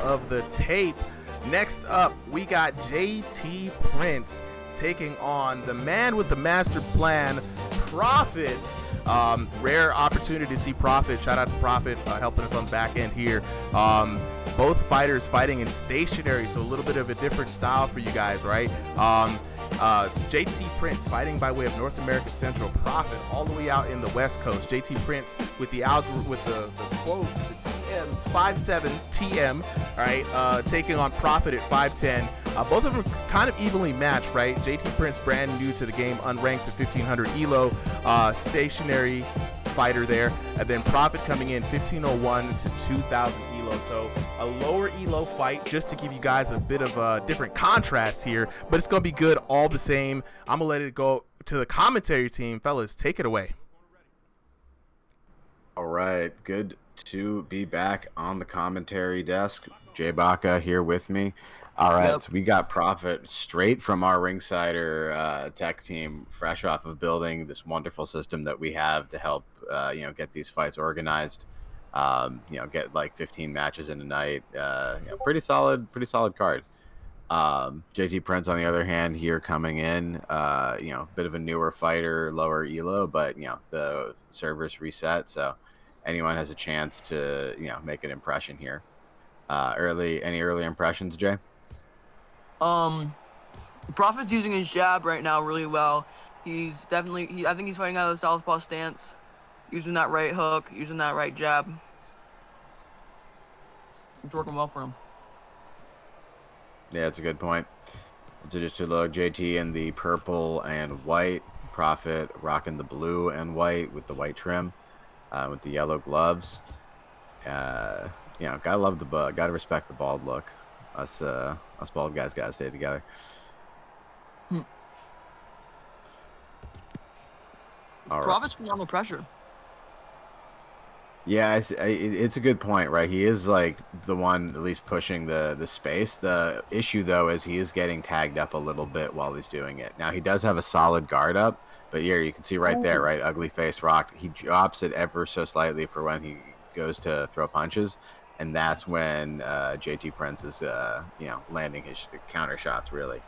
of the tape. Next up, we got JT Prince taking on the man with the master plan, Prophet. Rare opportunity to see Prophet. Shout out to Prophet helping us on the back end here. Both fighters fighting in stationary, so a little bit of a different style for you guys, right? So JT Prince fighting by way of North America Central, Prophet all the way out in the West Coast. JT Prince with the quotes, the TMs, 5'7" TM, all right, taking on Prophet at 5'10". Both of them kind of evenly matched, right? JT Prince, brand new to the game, unranked to 1500 elo, stationary fighter there, and then Prophet coming in 1501 to 2000 elo. So a lower elo fight, just to give you guys a bit of a different contrast here, but it's gonna be good all the same. I'm gonna let it go to the commentary team. Fellas, take it away. All right, good to be back on the commentary desk. Jay Baca here with me. All right, So we got Prophet straight from our Ringsider tech team, fresh off of building this wonderful system that we have to help, get these fights organized. Get like 15 matches in a night. Pretty solid card. JT Prince, on the other hand, here coming in, bit of a newer fighter, lower elo, but the servers reset, so anyone has a chance to make an impression here. Any early impressions, Jay? Prophet's using his jab right now really well. He's definitely, I think he's fighting out of the southpaw stance, using that right hook, using that right jab. It's working well for him. Yeah, that's a good point. So just to look, JT in the purple and white, Prophet rocking the blue and white with the white trim, with the yellow gloves. Gotta love the gotta respect the bald look. Us bald guys gotta stay together. Prophet's phenomenal pressure. Yeah, it's a good point, right? He is like the one at least pushing the space. The issue, though, is he is getting tagged up a little bit while he's doing it. Now, he does have a solid guard up, but yeah, you can see right there, right? Ugly face rocked. He drops it ever so slightly for when he goes to throw punches, and that's when JT Prince is, landing his counter shots, really.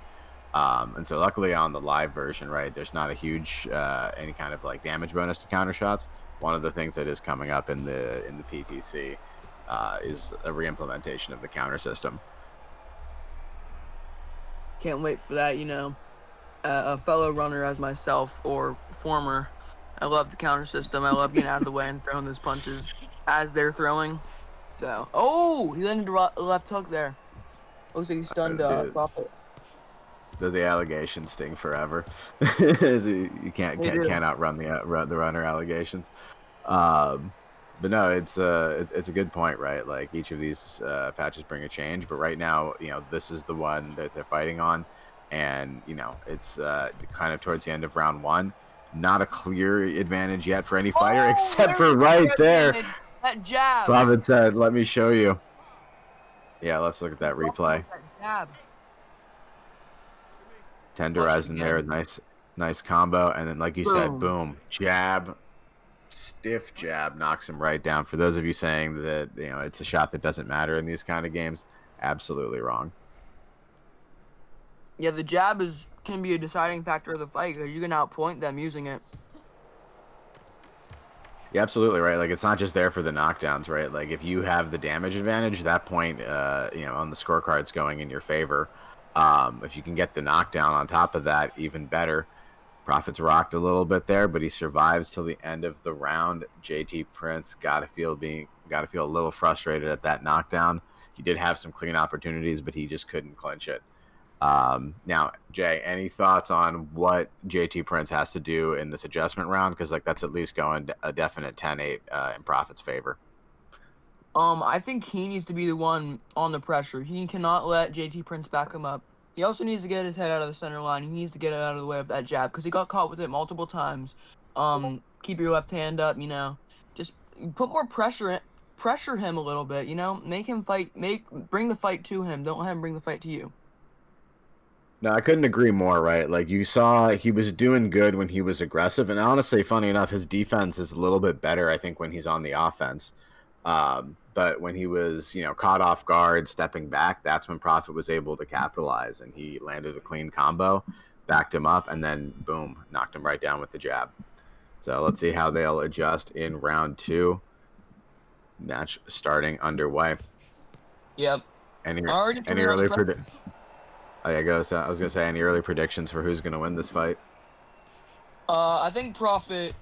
And so luckily on the live version, right, there's not a huge any kind of like damage bonus to counter shots. One of the things that is coming up in the PTC is a reimplementation of the counter system. Can't wait for that, a fellow runner as myself, or former. I love the counter system. I love getting out of the way and throwing those punches as they're throwing. So, he landed a left hook there. Looks like he stunned Prophet. The allegations sting forever. You can't outrun the runner allegations. But no, it's a good point, right? Like each of these patches bring a change, but right now, this is the one that they're fighting on, and it's kind of towards the end of round one. Not a clear advantage yet for any fighter, except for right there. That jab. Prophet said, "Let me show you." Yeah, let's look at that replay. That jab. Tenderizing there, nice combo, and then like you said, boom, jab, stiff jab, knocks him right down. For those of you saying that it's a shot that doesn't matter in these kind of games, absolutely wrong. Yeah, the jab can be a deciding factor of the fight because you can outpoint them using it. Yeah, absolutely right. Like it's not just there for the knockdowns, right? Like if you have the damage advantage, that point, on the scorecard's going in your favor. If you can get the knockdown on top of that, even better. Prophet's rocked a little bit there, but he survives till the end of the round. JT Prince gotta feel a little frustrated at that knockdown. He did have some clean opportunities, but he just couldn't clinch it. Now, Jay, any thoughts on what JT Prince has to do in this adjustment round? Because that's at least going a definite 10-8 in Prophet's favor. I think he needs to be the one on the pressure. He cannot let JT Prince back him up. He also needs to get his head out of the center line. He needs to get it out of the way of that jab because he got caught with it multiple times. Keep your left hand up, Just put more pressure him a little bit, Make him fight. Bring the fight to him. Don't let him bring the fight to you. No, I couldn't agree more, right? Like you saw he was doing good when he was aggressive, and honestly, funny enough, his defense is a little bit better, I think, when he's on the offense. But when he was, caught off guard, stepping back, that's when Prophet was able to capitalize, and he landed a clean combo, backed him up, and then boom, knocked him right down with the jab. So let's see how they'll adjust in round 2. Match starting underway. Yep. Any Already early I was gonna say, any early predictions for who's gonna win this fight? I think Prophet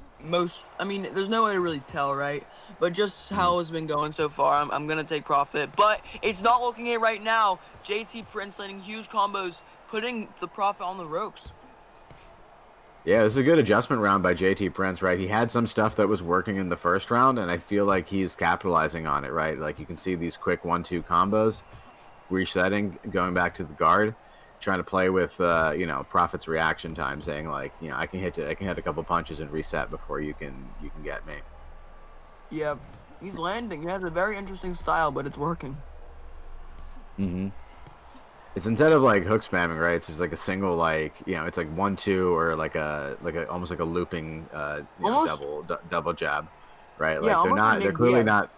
I mean, there's no way to really tell, right? But just how it's been going so far, I'm gonna take Prophet. But it's not looking it right now. JT Prince landing huge combos, putting the Prophet on the ropes. Yeah, this is a good adjustment round by JT Prince, right? He had some stuff that was working in the first round, and I feel like he's capitalizing on it, right? Like you can see these quick 1-2 combos, resetting, going back to the guard, trying to play with Prophet's reaction time, saying like, I can hit a couple punches and reset before you can get me. Yep, he's landing. He has a very interesting style, but it's working. It's instead of like hook spamming, right? It's just like a single, like it's like 1-2 or like a almost like a looping double jab, right? Yeah, like they're clearly not.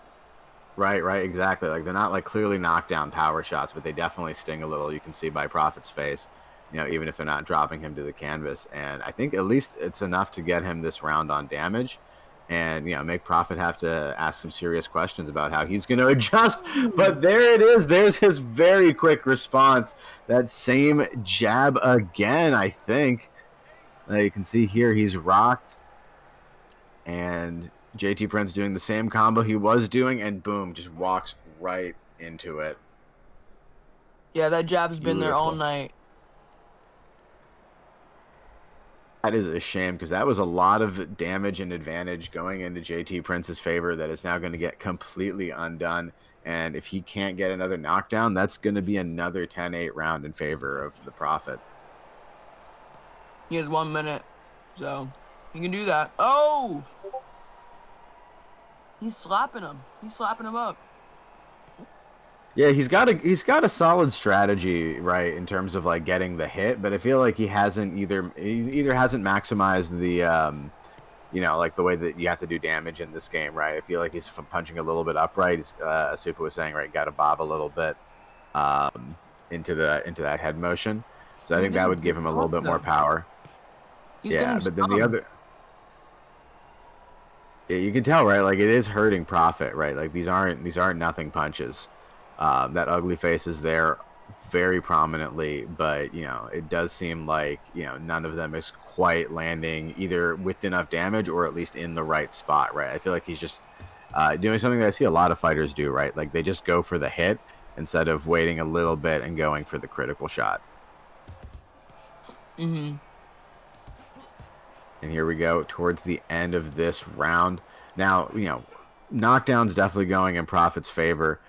Right, exactly. Like they're not like clearly knockdown power shots, but they definitely sting a little. You can see by Prophet's face, even if they're not dropping him to the canvas. And I think at least it's enough to get him this round on damage, and make Prophet have to ask some serious questions about how he's going to adjust. But there it is. There's his very quick response. That same jab again, I think. You can see here he's rocked, and JT Prince doing the same combo he was doing, and boom, just walks right into it. Yeah, that jab's been there all night. That is a shame, because that was a lot of damage and advantage going into JT Prince's favor that is now going to get completely undone. And if he can't get another knockdown, that's going to be another 10-8 round in favor of the Prophet. He has 1 minute, so he can do that. Oh! He's slapping him. He's slapping him up. Yeah, he's got a solid strategy, right, in terms of like getting the hit, but I feel like he either hasn't maximized the like the way that you have to do damage in this game, right? I feel like he's punching a little bit upright. Super was saying, right, got to bob a little bit into that head motion. So I think that would give him a little bit more power. Yeah, but then the other. Yeah, you can tell, right? Like it is hurting Prophet, right? Like these aren't nothing punches. That ugly face is there very prominently, but it does seem like none of them is quite landing either with enough damage or at least in the right spot, right? I feel like he's just doing something that I see a lot of fighters do, right? Like they just go for the hit instead of waiting a little bit and going for the critical shot. And here we go towards the end of this round. Now, knockdown's definitely going in Prophet's favor.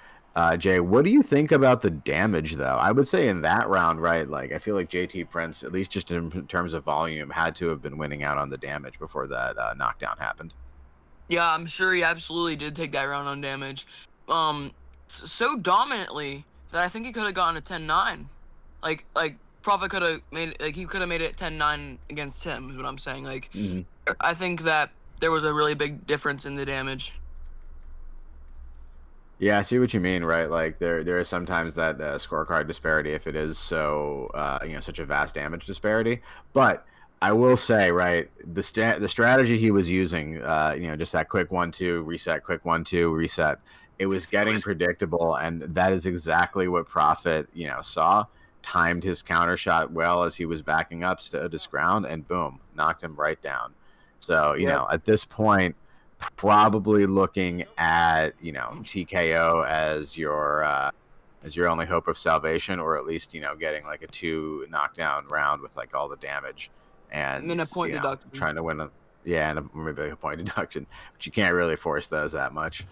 Jay, what do you think about the damage, though? I would say in that round, right, like I feel like JT Prince, at least just in terms of volume, had to have been winning out on the damage before that knockdown happened. Yeah, I'm sure he absolutely did take that round on damage. So dominantly that I think he could have gotten a 10-9. Like Prophet could have made it, like he could have made it 10-9 against him, is what I'm saying. Like I think that there was a really big difference in the damage. Yeah, I see what you mean, right? Like there is sometimes that scorecard disparity if it is so such a vast damage disparity. But I will say, right, the strategy he was using, just that quick 1-2 reset, quick 1-2 reset. It was getting predictable, and that is exactly what Prophet saw. Timed his counter shot well as he was backing up, stood his ground, and boom, knocked him right down. So at this point, probably looking at TKO as your only hope of salvation, or at least getting like a 2 knockdown round with like all the damage, and then a point deduction. Trying to win and maybe a point deduction, but you can't really force those that much.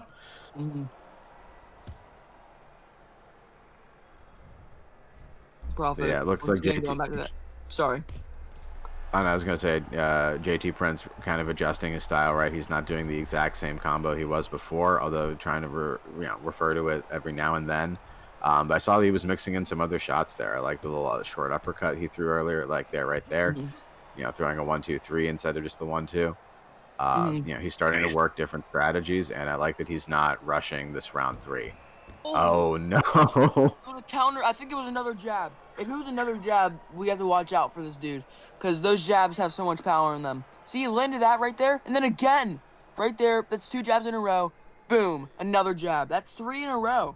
Prophet. Yeah, it looks like JT. Going back to that. Sorry. I was going to say JT Prince kind of adjusting his style, right? He's not doing the exact same combo he was before, although trying to refer to it every now and then. But I saw that he was mixing in some other shots there. I like the little short uppercut he threw earlier, like right there. Throwing a 1-2-3 instead of just the 1-2. He's starting to work different strategies, and I like that he's not rushing this round 3. Oh no! The counter. I think it was another jab. If it was another jab, we have to watch out for this dude, because those jabs have so much power in them. See, he landed that right there, and then again, right there. That's 2 jabs in a row. Boom, another jab. That's 3 in a row.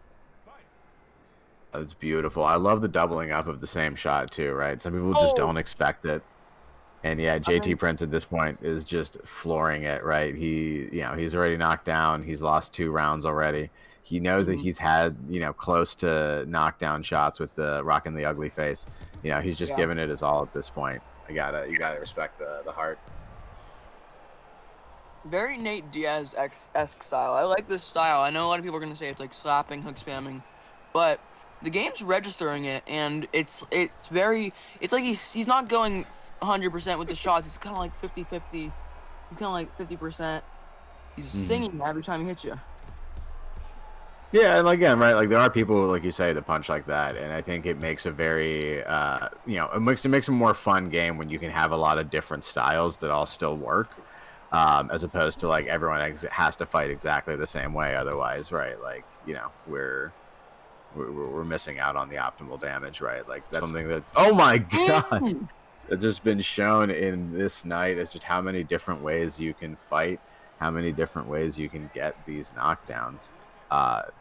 That's beautiful. I love the doubling up of the same shot too, right? Some people just don't expect it. And yeah, JT Prince at this point is just flooring it, right? He's already knocked down. He's lost 2 rounds already. He knows that he's had, close to knockdown shots with the rocking the ugly face. He's just giving it his all at this point. You gotta respect the heart. Very Nate Diaz-esque style. I like this style. I know a lot of people are gonna say it's like slapping, hook spamming, but the game's registering it, and it's like he's not going 100% with the shots. It's kind of like 50-50. He's kind of like 50%. He's singing every time he hits you. Yeah, and again, right, like there are people, like you say, that punch like that, and I think it makes a very, it makes a more fun game when you can have a lot of different styles that all still work, as opposed to like everyone has to fight exactly the same way. Otherwise, right, like we're missing out on the optimal damage, right? Like that's something that, oh my god, it's just been shown in this night as just how many different ways you can fight, how many different ways you can get these knockdowns.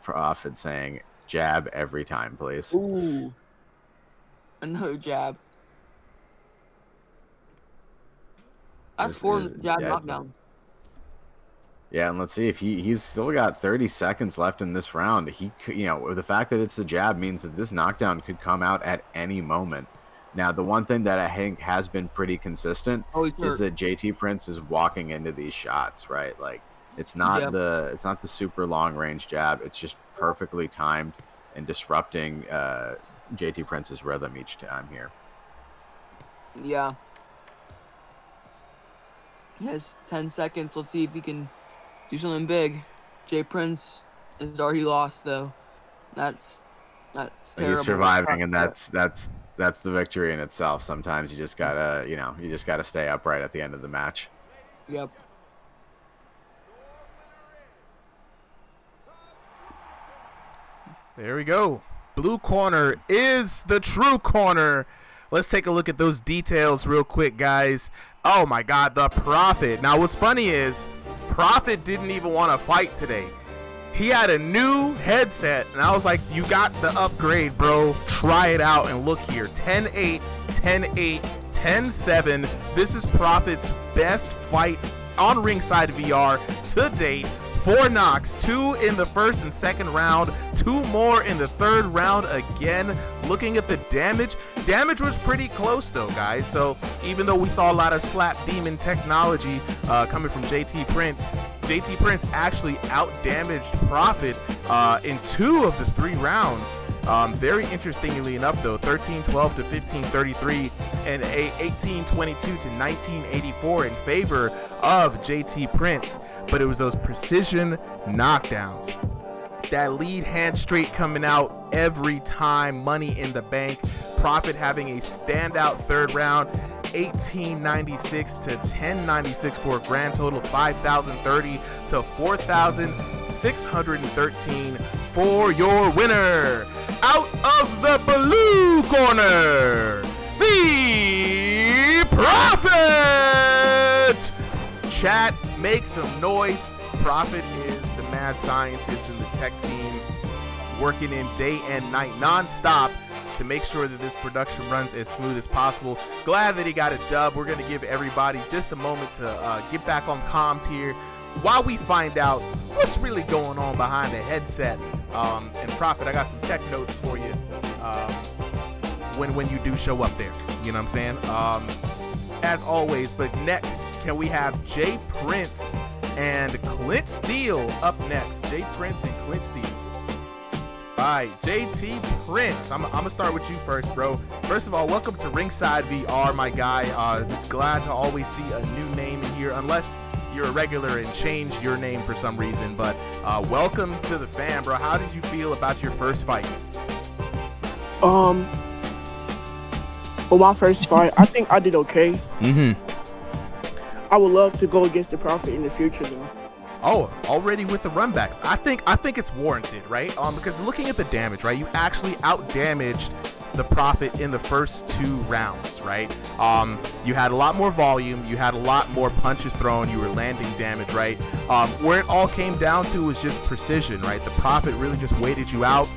Prophet saying jab every time, please. Ooh, another jab. That's 4 jab knockdown. Yeah, and let's see if he's still got 30 seconds left in this round. He could, the fact that it's a jab means that this knockdown could come out at any moment. Now, the one thing that I think has been pretty consistent is that JT Prince is walking into these shots, right? Like it's not the super long range jab. It's just perfectly timed and disrupting JT Prince's rhythm each time here. Yeah. He has 10 seconds. Let's see if he can do something big. J Prince is already lost though. That's terrible. He's surviving, and that's the victory in itself. Sometimes you just gotta stay upright at the end of the match. Yep. There we go. Blue corner is the true corner. Let's take a look at those details real quick, guys. Oh my god, the Prophet. Now what's funny is Prophet didn't even want to fight today. He had a new headset, and I was like, you got the upgrade, bro. Try it out, and look here. 10-8, 10-8, 10-7. This is Prophet's best fight on Ringside VR to date. 4 knocks, 2 in the first and second round, 2 more in the third round again. Looking at the damage was pretty close though, guys. So even though we saw a lot of slap demon technology coming from JT Prince actually out-damaged Prophet in 2 of the 3 rounds. Very interestingly enough though, 13-12 to 15-33 and a 18-22 to 19-84 in favor of JT Prince. But it was those precision knockdowns. That lead hand straight coming out every time, money in the bank. Prophet having a standout third round, 1896 to 1096 for a grand total of 5,030 to 4,613 for your winner. Out of the blue corner, the Prophet. Chat, make some noise. Prophet is the mad scientist in the tech team, working in day and night non-stop to make sure that this production runs as smooth as possible. Glad that he got a dub. We're going to give everybody just a moment to get back on comms here while we find out what's really going on behind the headset. And Prophet, I got some tech notes for you when you do show up there. You know what I'm saying? As always, but next, can we have J Prince and Clint Steele up next? J Prince and Clint Steele. All right, JT Prince, I'm gonna start with you first, bro. First of all, welcome to Ringside VR, my guy. Glad to always see a new name in here, unless you're a regular and change your name for some reason. But welcome to the fam, bro. How did you feel about your first fight? For my first fight, I think I did okay. I would love to go against the Prophet in the future, though. Oh, already with the run backs. I think it's warranted, right? Because looking at the damage, right, you actually out damaged the Prophet in the first 2 rounds, right? You had a lot more volume, you had a lot more punches thrown, you were landing damage, right? Where it all came down to was just precision, right? The Prophet really just waited you out,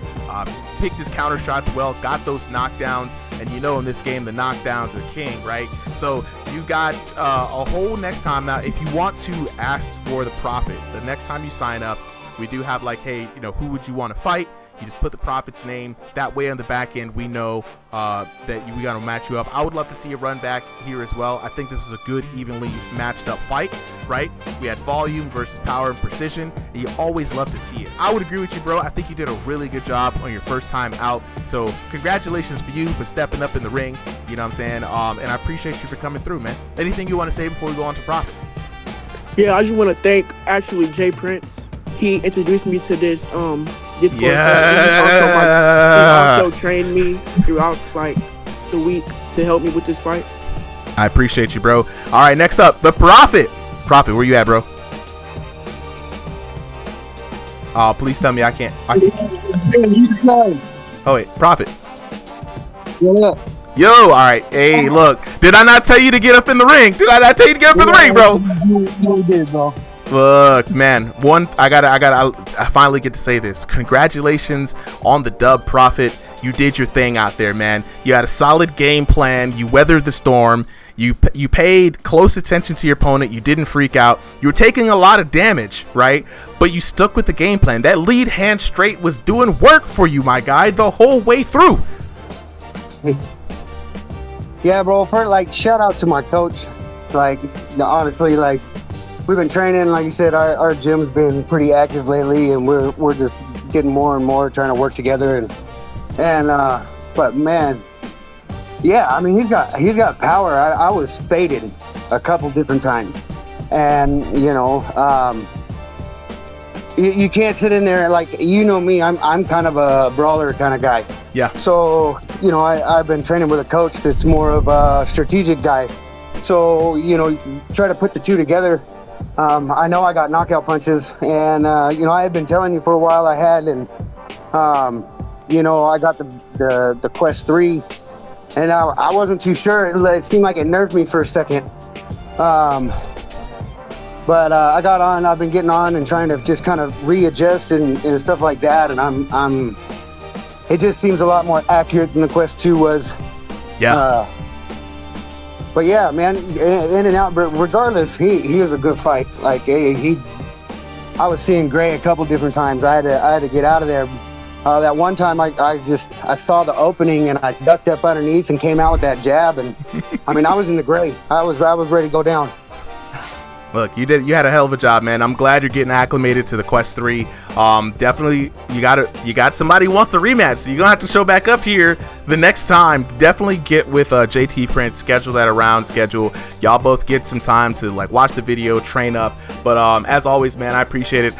picked his counter shots well, got those knockdowns, and you know in this game the knockdowns are king, right? So you got a whole next time. Now if you want to ask for the Prophet the next time you sign up, we do have like, hey, you know, who would you want to fight? You just put the Prophet's name. That way on the back end, we know that we got to match you up. I would love to see a run back here as well. I think this is a good, evenly matched up fight, right? We had volume versus power and precision, and you always love to see it. I would agree with you, bro. I think you did a really good job on your first time out. So congratulations for you for stepping up in the ring. You know what I'm saying? And I appreciate you for coming through, man. Anything you want to say before we go on to Prophet? Yeah, I just want to thank actually Jay Prince. He introduced me to this Discord. Yeah. He also trained me throughout like the week to help me with this fight. I appreciate you, bro. All right, next up, the Prophet. Prophet, where you at, bro? Oh, please tell me I can't. Oh wait, Prophet. What up? Yo, all right. Hey, look. Did I not tell you to get up in the ring? Did I not tell you to get up in the ring, bro? You did, bro. Look, man. I finally get to say this. Congratulations on the dub, Prophet. You did your thing out there, man. You had a solid game plan. You weathered the storm. You paid close attention to your opponent. You didn't freak out. You were taking a lot of damage, right? But you stuck with the game plan. That lead hand straight was doing work for you, my guy, the whole way through. Yeah, bro. For like, shout out to my coach. Like, honestly, like, we've been training. Like you said, our gym's been pretty active lately, and we're just getting more and more trying to work together. But man, yeah, I mean, he's got power. I was faded a couple different times, and you know, you can't sit in there like, you know me. I'm kind of a brawler kind of guy. Yeah. So you know, I've been training with a coach that's more of a strategic guy. So you know, try to put the two together. I know I got knockout punches, and you know, I had been telling you for a while I had, and you know, I got the Quest 3, and I wasn't too sure. It seemed like it nerfed me for a second. But I got on. I've been getting on and trying to just kind of readjust and stuff like that. And it just seems a lot more accurate than the Quest 2 was. Yeah. But yeah, man, in and out. But regardless, he was a good fight. Like I was seeing gray a couple different times. I had to get out of there. That one time I saw the opening and I ducked up underneath and came out with that jab, and I mean, I was in the gray. I was ready to go down. Look, you had a hell of a job, man. I'm glad you're getting acclimated to the Quest 3. Definitely, you got somebody who wants to rematch, so you're gonna have to show back up here the next time. Definitely get with JT Prince, schedule that around schedule. Y'all both get some time to like watch the video, train up. But as always, man, I appreciate it.